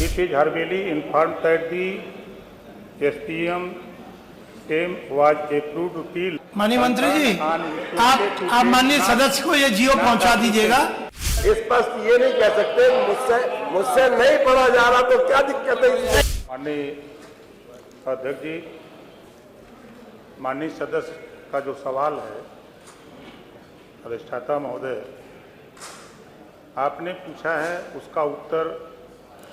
It is Harbeli informed that the SPM same was approved till। माननीय मंत्री जी, आप माननीय सदस्य को ये जियो पहुंचा दीजिएगा। स्पष्ट ये नहीं कह सकते मुझसे नहीं पढ़ा जा रहा तो क्या दिक्कत है। माननीय अध्यक्ष जी, माननीय सदस्य का जो सवाल है, अधिष्ठाता महोदय आपने पूछा है, उसका उत्तर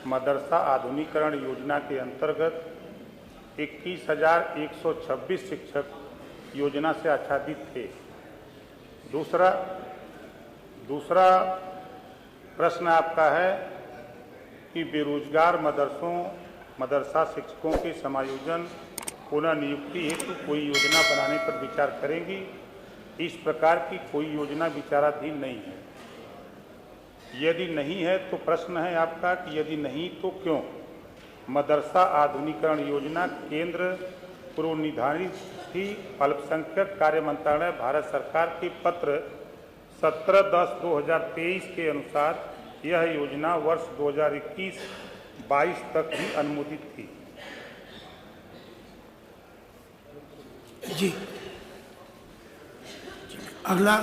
मदरसा आधुनिकीकरण योजना के अंतर्गत 21,126 शिक्षक योजना से आच्छादित थे। दूसरा प्रश्न आपका है कि बेरोजगार मदरसा शिक्षकों के समायोजन पुनः नियुक्ति हेतु कोई योजना बनाने पर विचार करेंगी। इस प्रकार की कोई योजना विचाराधीन नहीं है। यदि नहीं है तो प्रश्न है आपका कि यदि नहीं तो क्यों? मदरसा आधुनिकीकरण योजना केंद्र पूर्व निर्धारित थी। अल्पसंख्यक कार्य मंत्रालय भारत सरकार के पत्र 17/10/2023 के अनुसार यह योजना वर्ष 2021-22 तक ही अनुमोदित थी। जी, अगला।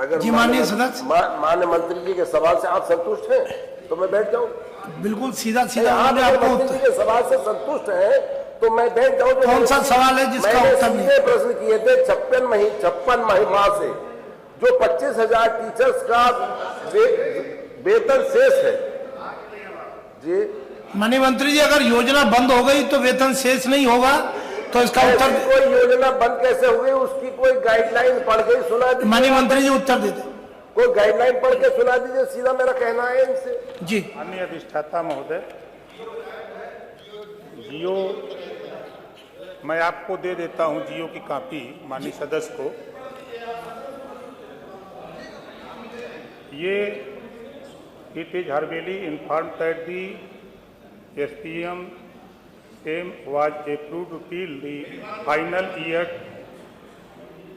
अगर जी माननीय सदस्य, माननीय मंत्री जी के सवाल से आप संतुष्ट हैं तो मैं बैठ जाऊं। बिल्कुल सीधा आप मंत्री जी के सवाल से संतुष्ट हैं तो मैं बैठ जाऊं। कौन सा सवाल है जिसका उत्तर नहीं? मैंने प्रश्न किए थे 56 माह से जो 25,000 टीचर्स का वेतन शेष है। जी माननीय मंत्री जी, अगर योजना बंद हो गई तो वेतन शेष नहीं होगा, तो इसका उत्तर। कोई योजना बंद कैसे हुई? उसकी कोई गाइडलाइन पढ़ के सुना दीजिए। माननीय मंत्री जी उत्तर देते। कोई गाइडलाइन पढ़ के सुना दीजिए, सीधा मेरा कहना है इनसे। जी माननीय अधिष्ठाता महोदय, जियो मैं आपको दे देता हूं, जियो की कॉपी माननीय सदस्य को। ये it is hereby inform that the SPM same was approved till the final year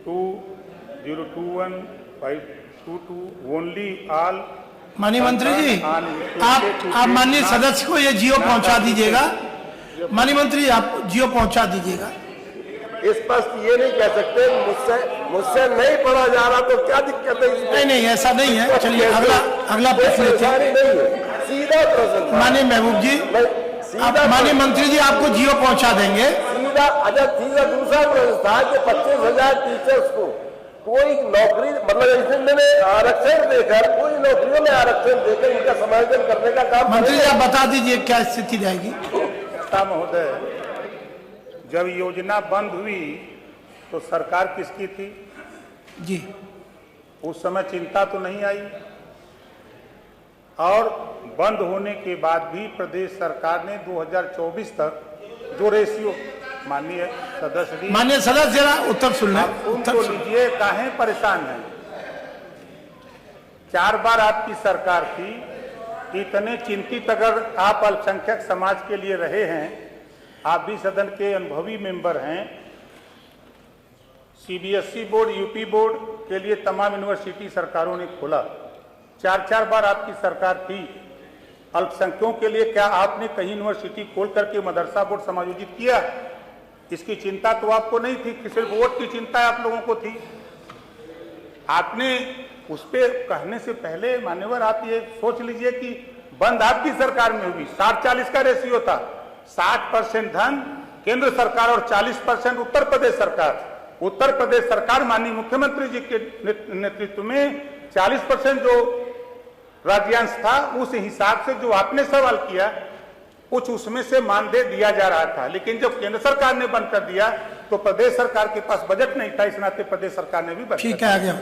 2021-22 only all। माननीय मंत्री जी, आप माननीय सदस्य को ये जियो पहुंचा दीजिएगा। माननीय मंत्री जी, आप जियो पहुंचा दीजिएगा। स्पष्ट ये नहीं कह सकते मुझसे नहीं पढ़ा जा रहा तो क्या दिक्कत है। नहीं, ऐसा नहीं है। चलिए अगला प्रश्न लेते हैं। सीधा प्रश्न। माननीय महबूब जी, माननीय मंत्री जी आपको जियो पहुंचा देंगे। सीधा दूसरा प्रश्न था कि 25,000 टीचर्स को कोई नौकरी मतलब मैंने आरक्षण देकर कोई नौकरियों में आरक्षण देकर इनका समायोजन करने का काम। मंत्री जी आप बता दीजिए क्या स्थिति रहेगी। महोदय, जब योजना बंद हुई तो सरकार किसकी थी? जी, उस समय चिंता तो नहीं आई, और बंद होने के बाद भी प्रदेश सरकार ने 2024 तक जो रेशियो। माननीय सदस्य जरा उत्तर सुन लें। उत्तर लीजिए, काहे परेशान हैं? 4 बार आपकी सरकार थी। इतने चिंतित अगर आप अल्पसंख्यक समाज के लिए रहे हैं, आप भी सदन के अनुभवी मेंबर हैं। CBSE बोर्ड, यूपी बोर्ड के लिए तमाम यूनिवर्सिटी सरकारों ने खोला। 4 बार आपकी सरकार थी। अल्पसंख्यकों के लिए क्या आपने कहीं यूनिवर्सिटी खोल करके मदरसा बोर्ड समायोजित किया? इसकी चिंता तो आपको नहीं थी, सिर्फ वोट की चिंता आप लोगों को थी। आपने उस पे कहने से पहले मान्यवर आप ये सोच लीजिए कि बंद आपकी सरकार में हुई। 60-40 का रेशियो था। 60% धन केंद्र सरकार और 40% उत्तर प्रदेश सरकार। उत्तर प्रदेश सरकार माननीय मुख्यमंत्री जी के नेतृत्व में 40% जो राज्यांश था, उस हिसाब से जो आपने सवाल किया कुछ उसमें से मानदेय दिया जा रहा था। लेकिन जब केंद्र सरकार ने बंद कर दिया तो प्रदेश सरकार के पास बजट नहीं था, इस नाते प्रदेश सरकार ने भी बंद। ठीक है, आ गया।